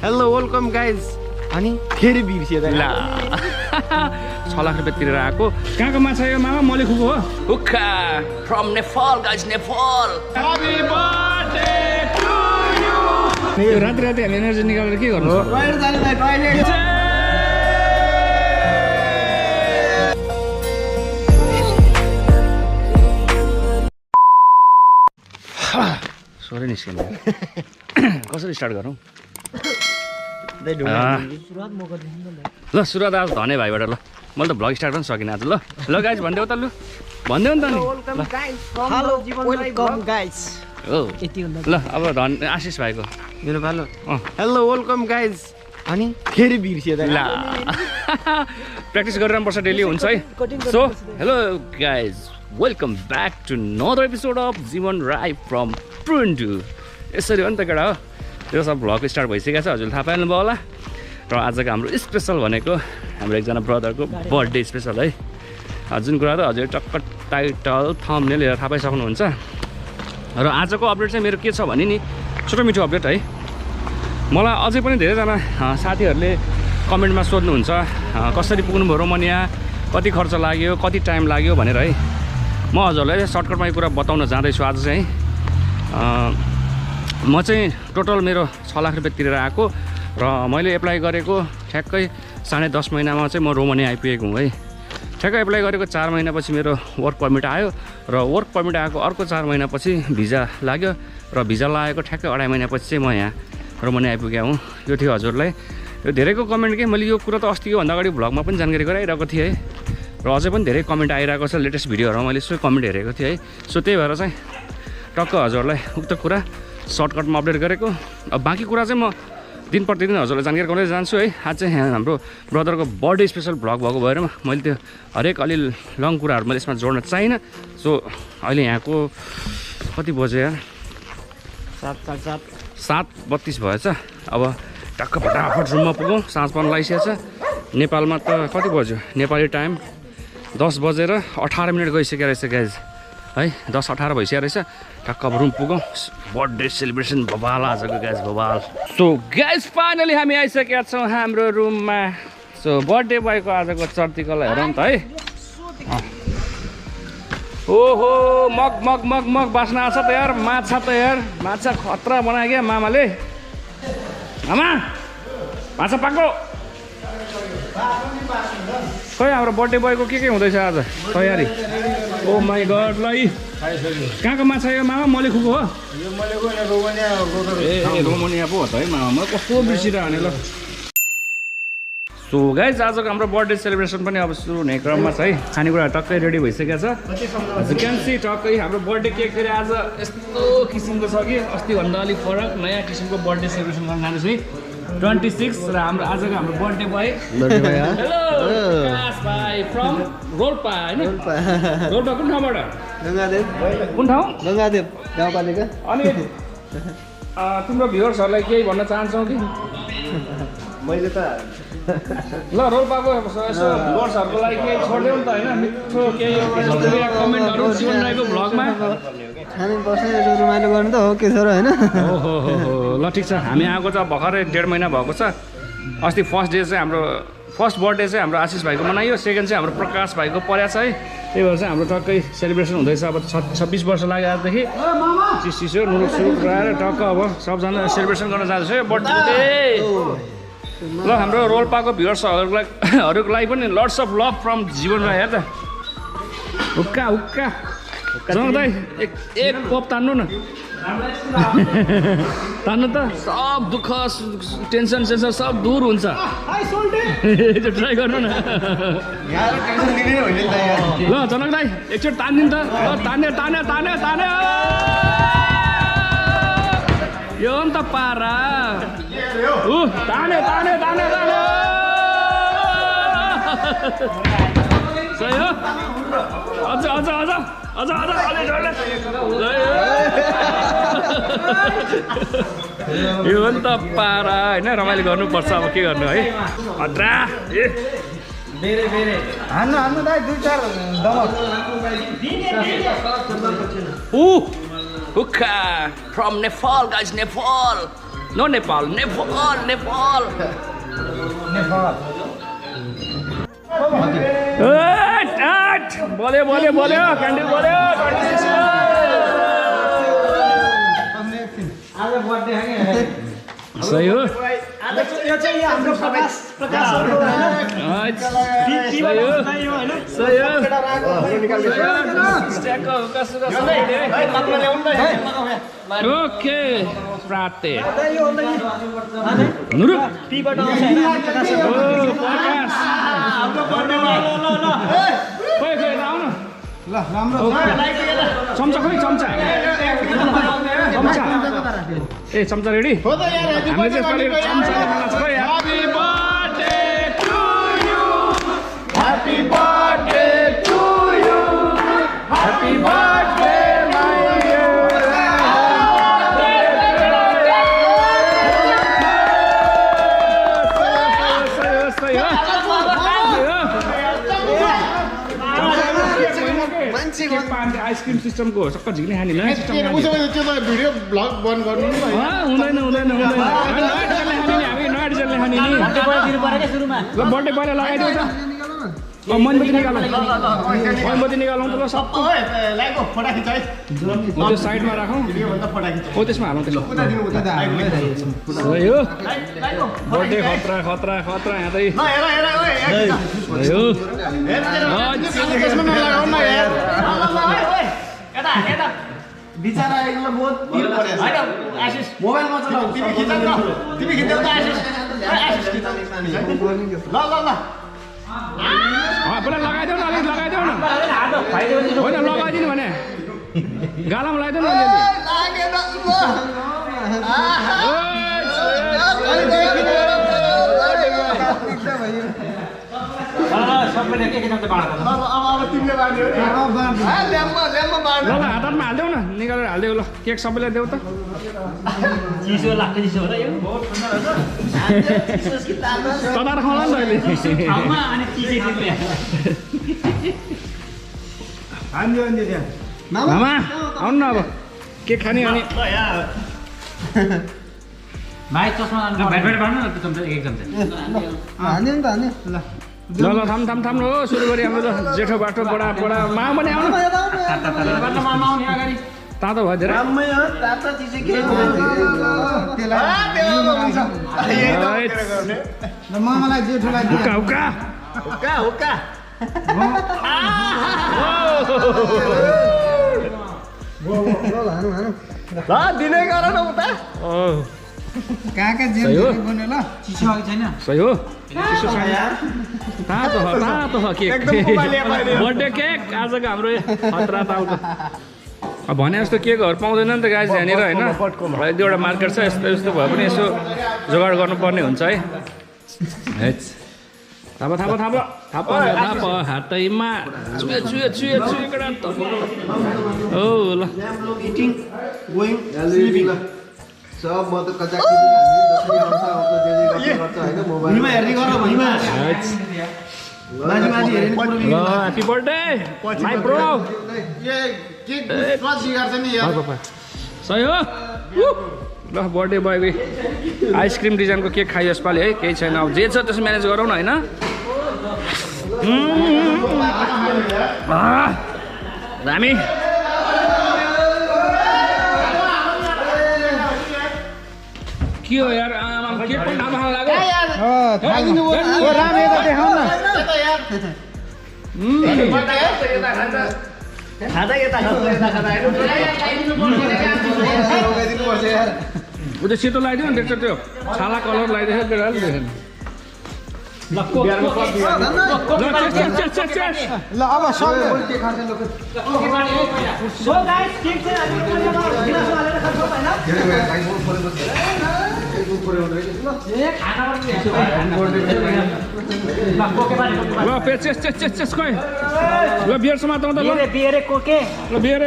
hello welcome guys अनि फेरि बिर्सियो त ला 6 लाख रुपैयाँ तिरेर आएको कहाँको माछा यो मामा मैले खुको हो हुक्का from Nepal guys Nepal happy birthday to you यो राति राति हामी एनर्जी निकालेर के गर्नु टोयलेट जाने भाइ टोयलेट सोरे निस्किनु कसरी स्टार्ट गरौँ ल सुरुवात आज धने भाइबाट ल मैले त भ्लग स्टार्ट पनि सकिनँ आज ल ल गाइज भनिदेऊ त लु भनिदेऊ नि त नि हेलो वेलकम गाइज हो ल अब धन आशिष भाइको मेरो भालो हेलो वेलकम गाइज अनि फेरि बिर्सियो त ला प्र्याक्टिस गरिरहनुपर्छ डेली हुन्छ है so hello guys welcome back to another episode of Jeevan Rai from two यसरी हो नि त केटा हो त्यो सब भ्लग स्टार्ट भइसकेको छ हजुरले थाहा पाइहाल्नुभयो होला र आजको हाम्रो स्पेसल भनेको हाम्रो एकजना ब्रदरको बर्थडे स्पेसल है जुन कुरा त हजुर टक्क टाइटल थम्बनेल हेरेर थाहा पाइसक्नुहुन्छ र आजको अपडेट चाहिँ मेरो के छ भने नि छोटो मिठो अपडेट है मलाई अझै पनि धेरैजना साथीहरूले कमेन्टमा सोध्नुहुन्छ कसरी पुग्नुभयो रोमानिया कति खर्च लाग्यो कति टाइम लाग्यो भनेर है म हजुरलाई सर्टकटमा यो कुरा बताउन जाँदैछु आज चाहिँ म चाहिँ टोटल मेरो 6 लाख रुपैयाँ तिरेर आएको र मैले एप्लाई गरेको ठ्याक्कै 10.5 महिनामा चाहिँ म रोमानिया आइपुगेको हुँ है ठ्याक्कै एप्लाई गरेको 4 महिनापछि मेरो वर्क परमिट आयो र वर्क परमिट आएको अर्को 4 महिनापछि भिजा लाग्यो र भिजा लागेको ठ्याक्कै 2.5 महिनापछि चाहिँ म यहाँ रोमानिया आइपुगेको हुँ यो थियो हजुरलाई यो धेरैको कमेन्ट के मैले यो कुरा त अस्तिको भन्दा अगाडि भ्लगमा पनि जानकारी गराइरहेको थिएँ है र अझै पनि धेरै कमेन्ट आइरहेको छ लेटेस्ट भिडियोहरूमा मैले यसो कमेन्ट हेरेको थिएँ है सो त्यही भएर चाहिँ टक्क हजुरलाई उक्त कुरा सर्टकटमा अपडेट गरेको अब बाँकी कुरा चाहिँ म दिन प्रतिदिन हजुरलाई जानकारी गराउँदै जान्छु है आज चाहिँ हाम्रो ब्रदरको बर्थडे स्पेसल भ्लग भएको भएर मैले त्यो हरेक अलि लङ कुराहरू मैले यसमा जोड्न चाहिनँ सो अहिले यहाँको कति बज्यो यार 7:32 भएछ अब टक्क फटाफट रुममा पुगौँ साँझ पर्न लागिसकेको छ नेपालमा त कति बज्यो नेपाली टाइम 10:18 गइसकेको रहेछ गाइज है 10:18 भइसकेको रहेछ टक्क अब रुम पुगौँ बर्थडे सेलिब्रेसन बबाल आजको गाइज बबाल सो गाइज फाइनली हामी आइसकेका छौँ हाम्रो रुममा सो बर्थडे बोयको आजको चर्तीकला हेरौँ त है ओहो मग मग मग मग बास्न आछ त यार माछा त यार माछा खतरा बनायो क्या मामाले मामा माछा पाको खै हाम्रो बर्थडे बोयको के हुँदैछ आज तयारी ओ माई गड ल कहाँको माछा यो मामा मैले खुको हो ए रोमानिया पो हो त है मामा म कस्तो बिर्सिरहने ल सो गाइज आजको हाम्रो बर्थडे सेलिब्रेसन पनि अब सुरु हुने क्रममा छ है खानेकुरा टक्कै रेडी भइसकेको छ हजुर क्यान सी टक्कै हाम्रो बर्थडे केक फेरि आज यस्तो किसिमको छ कि अस्तिभन्दा अलिक फरक नयाँ किसिमको बर्थडे सेलिब्रेसन गर्न जाँदैछु है 26 र हाम्रो आजको हाम्रो बर्थडे बोय हेलो प्रकाश भाइ फ्रम रोल्पा हैन रोल्पा कुन ठाउँबाट गंगादेव कुन ठाउँ गंगादेव गाउँपालिका अनि तिम्रो भ्युअर्सहरूलाई केही भन्न चाहन्छौ कि मैले त ल रोल्पाको यसो भ्युअर्सहरूको लागि केही छोड्देऊ नि त हैन मिठो केही एउटा कमेन्टहरु जीवन राईको भ्लगमा खाने बस्ने रमाइलो गर्नु त हो के छ र हैन ओहो ल ठिक छ हामी आएको चाहिँ भर्खरै 1.5 महिना भएको छ अस्ति फर्स्ट डे चाहिँ हाम्रो फर्स्ट बर्थडे चाहिँ हाम्रो आशिष भाइको मनाइयो सेकेन्ड चाहिँ हाम्रो प्रकाश भाइको पर्या छ है त्यही भएर चाहिँ हाम्रो टक्कै सेलिब्रेसन हुँदैछ अब 26 वर्ष लाग्यो आजदेखि चिसो नुरुक सुरुक लगाएर टक्क अब सबजना सेलिब्रेसन गर्न जाँदैछ है बर्थडे ल हाम्रो रोल्पाको भ्युअर्सहरूको लागि पनि लट्स अफ लभ फ्रम जीवन राई हेर त हुक्का हुक्का दाइ एक कप तान्नु न तान्नु त सब दुःख टेन्सन सब दूर हुन्छ ट्राई गर्नु न ल जनक दाइ एकचोटि तान्दिनु त तान्यो तान्यो तान्यो तान्यो यो नि त पारा तान्यो तान्यो तान्यो तान्यो सही हो अझ अझ अझ अझ अझ यो नि त पारा होइन रमाइलो गर्नुपर्छ अब के गर्नु है अद्रा ए बेरे बेरे हान्नु हान्नु दाइ 2-4 दमक हुक्का from Nepal guys Nepal no Nepal Nepal Nepal बोल्यो बोल्यो बोल्यो क्यान्डी बोल्यो सही हो यो चाहिँ हाम्रो प्रकाश ओके प्राते ल राम्रो चम्चा खोइ चम्चा चम्चा ए चम्चा रेडी हामीले चाहिँ यसपालि चम्चा बनाएको छ है happy birthday to you happy birthday to you happy birthday my ice cream सिस्टमको सक्क झिक्ने खाने नयाँ सिस्टम भिडियो भ्लग बन्द गर्नु हुँदैन हुँदैन हुँदैन नयाँ डिजाइनले खाने नि ल बर्थडे पहिला लगाइदिउ त मोमबत्ती निकालौँ मोमबत्ती निकालौँ त ल सबको त्यो साइडमा राखौँ हो त्यसमा हालौँ त्यसमा हो बर्थडे खतरा खतरा खतरा यहाँ त बिचारा एकदम बहुत पिर परेछ हैन आशिष मोबाइलमा चलाउ तिमी खिचौ त तिमी खिचौ त आशिष ल ल ल पहिला लगाइदेऊ न अलिक लगाइदेऊ न होइन लगाइदिनु भने गालामा लगाइदेऊ न सबैले के चम्चा बाँड्छ अब तिमीले बाँड्यो ल हातमा हालिदेऊ न निकालेर हालिदेऊ ल केक सबैलाई देऊ त चिसो लाग्छ चिसो हो र यो तताएर खाउँला नि त अहिले ठाउँमा अनि चिसै चिसै हान्दियो हान्दियो त्यहाँ मामा आउनु न अब केक खाने अनि भाइ चस्मा भेट भेट बाँड्नु न चम्चा एक चम्चा हान्दियो नि त हान्दियो ल ल ल थाम थाम थाम हो सुरु गरी हाम्रो जेठो बाटो बडा बडा मा पनि आउनु तातो भयो धेरै मलाई जेठोलाई हुक्का हुक्का हुक्का हुक्का ल दिनै गर न उता कहाँ कहाँ जेल बन्यो ल चिसो आएको छैन सही हो तातो हो केक बर्थडे केक आजको हाम्रो खतरा तालको अब भने जस्तो केकहरू पाउँदैन नि त गाइस यहाँनिर होइन एक दुईवटा मार्केट छ यस्तो यस्तो भए पनि यसो जोगाड गर्नुपर्ने हुन्छ है थाप थाप थाप थाप थाप हातैमा चुए चुए चुए चुए ओ ल सब म त कच्चा खेती आउँछ हैन मोबाइलमा हेर्ने गर भइमा माथि हेर्ने ल ह्यापी बर्थडे माइ ब्रो ए केक स्वाद बिगार्छ नि यार सही हो ल बर्थडे बोयको आइसक्रिम डिजाइनको केक खायो यसपालि है केही छैन अब जे छ त्यसो म्यानेज गरौँ न होइन दामी के हो यार केक पनि नखान लाग्यो त्यो सेतो लगाइदियो नि देख्छ त्यो छाला कलर लगाइदिएको देखेन ल अब सब ल बियर समात ल बियर कोके ल बियर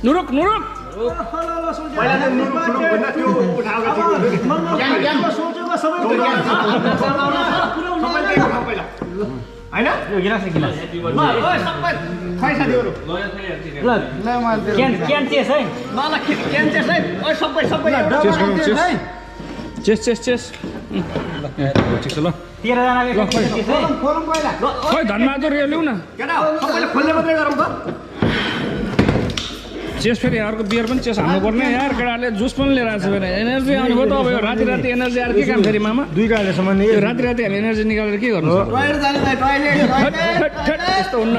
नुरुक नुरुक पहिला त नुरुक नुरुक भन्दा त्यो उठाएको थियो हैन यो गिलास गिलास ल ओइ सबै खै साथीहरु ल क्यान चेस है ल क्यान चेस है ओइ सबै चेस गरौँ चेस ठिक छ ल 13 जनाको चेस है खोलौँ पहिला खै धनबहादुर यो ल्याउ न केटा सबैले खोल्ने मात्रै गरौँ त चेस फेरि अर्को बियर पनि चेस हाल्नु पर्ने यार केटाहरूले जुस पनि लिएर आएको छ फेरि एनर्जी आउने भयो त अब यो राति एनर्जी आएर के काम फेरि मामा 2 गालेसम्म नि यो राति हामी एनर्जी निकालेर के गर्नु टोयलेट जाने भाइ टोयलेट यस्तो हुन्न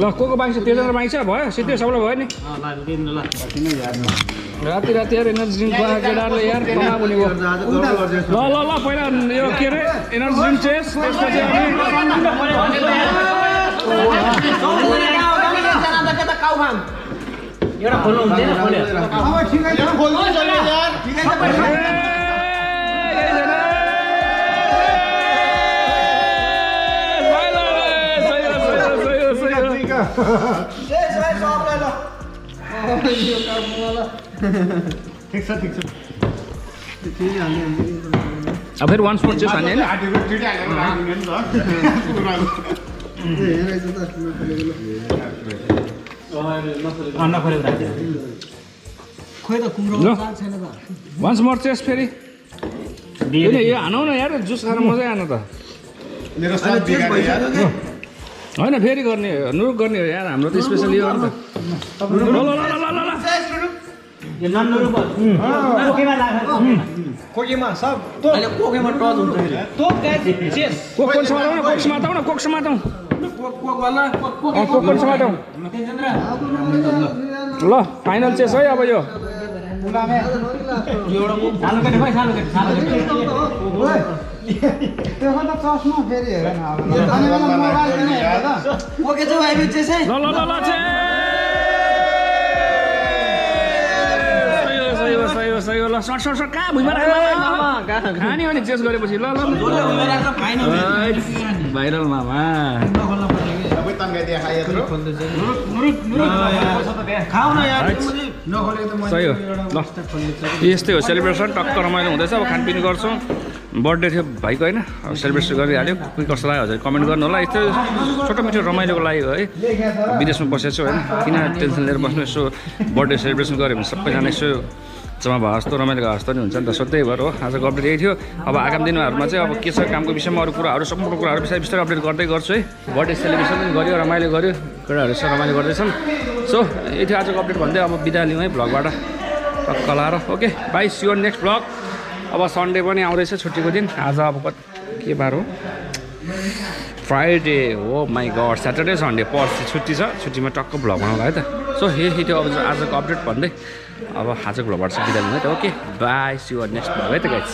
ल को बाइक छ तेजना बाइक छ भयो सिधै सबैलाई भयो नि राति यार एनर्जी ड्रिङ्क खुवाएको केटाहरूले यार कमाउने भयो ल पहिला यो के अरे एनर्जी ड्रिङ्क चेस त्यसपछि एउटा खोल्नु हुँदैन खोल्यो ठिक छ अब फेरि वान स्पोर्ट चेस हान्ने होइन वान्स मोर चेस फेरि यो हानौ न यार जुस खाएर मजै आएन त होइन फेरि गर्ने नुरुक गर्ने हो यार हाम्रो त स्पेसली यो हो नि त यो नन्नुरु कोकेमा लाग्छ कोकेमा सब अहिले कोकेमा टच हुन्छ फेरि तोप गाइस चेस कोक समातौ न कोक समातौ ल फाइनल चेस है अब यो सही हो ल सर्ट कहाँ भुइँमा खाने हो नि चेस गरेपछि ल भाइरल मामा सही हो ल यस्तै हो सेलिब्रेसन टक्क रमाइलो हुँदैछ अब खानपिन गर्छौँ बर्थडे थियो भाइको होइन अब सेलिब्रेसन गरिहाल्यो कोही कस्तो लाग्यो हजुर कमेन्ट गर्नु होला यस्तो छोटो मिठो रमाइलोको लागि हो है विदेशमा बसेको छु होइन किन टेन्सन लिएर बस्नु यसो बर्थडे सेलिब्रेसन गऱ्यो भने सबैजना यसो जम्मा भयो जस्तो रमाइलो जस्तो नि हुन्छ नि त सोध्दै भएर हो आजको अपडेट यही थियो अब आगामी दिनहरूमा चाहिँ अब के छ कामको विषयमा अरू कुराहरू सम्पूर्ण कुराहरू बिस्तारै अपडेट गर्दै गर्छु है बर्थडे सेलिब्रेसन पनि गऱ्यो रमाइलो गऱ्यो केटाहरू यसो रमाइलो गर्दैछन् सो यही थियो आजको अपडेट भन्दै अब बिदा लिउँ है भ्लगबाट टक्क लाएर okay bye see you next vlog अब सन्डे पनि आउँदैछ छुट्टीको दिन आज अब के बार हो फ्राइडे हो माई गड स्याटरडे सन्डे पर्सि छुट्टी छ छुट्टीमा टक्क भ्लग बनाउँला है त सो यही थियो अब आजको अपडेट भन्दै अब आजको भ्लगबाट चाहिँ बिदा लिउँ है त okay bye see you next vlog है त गाइस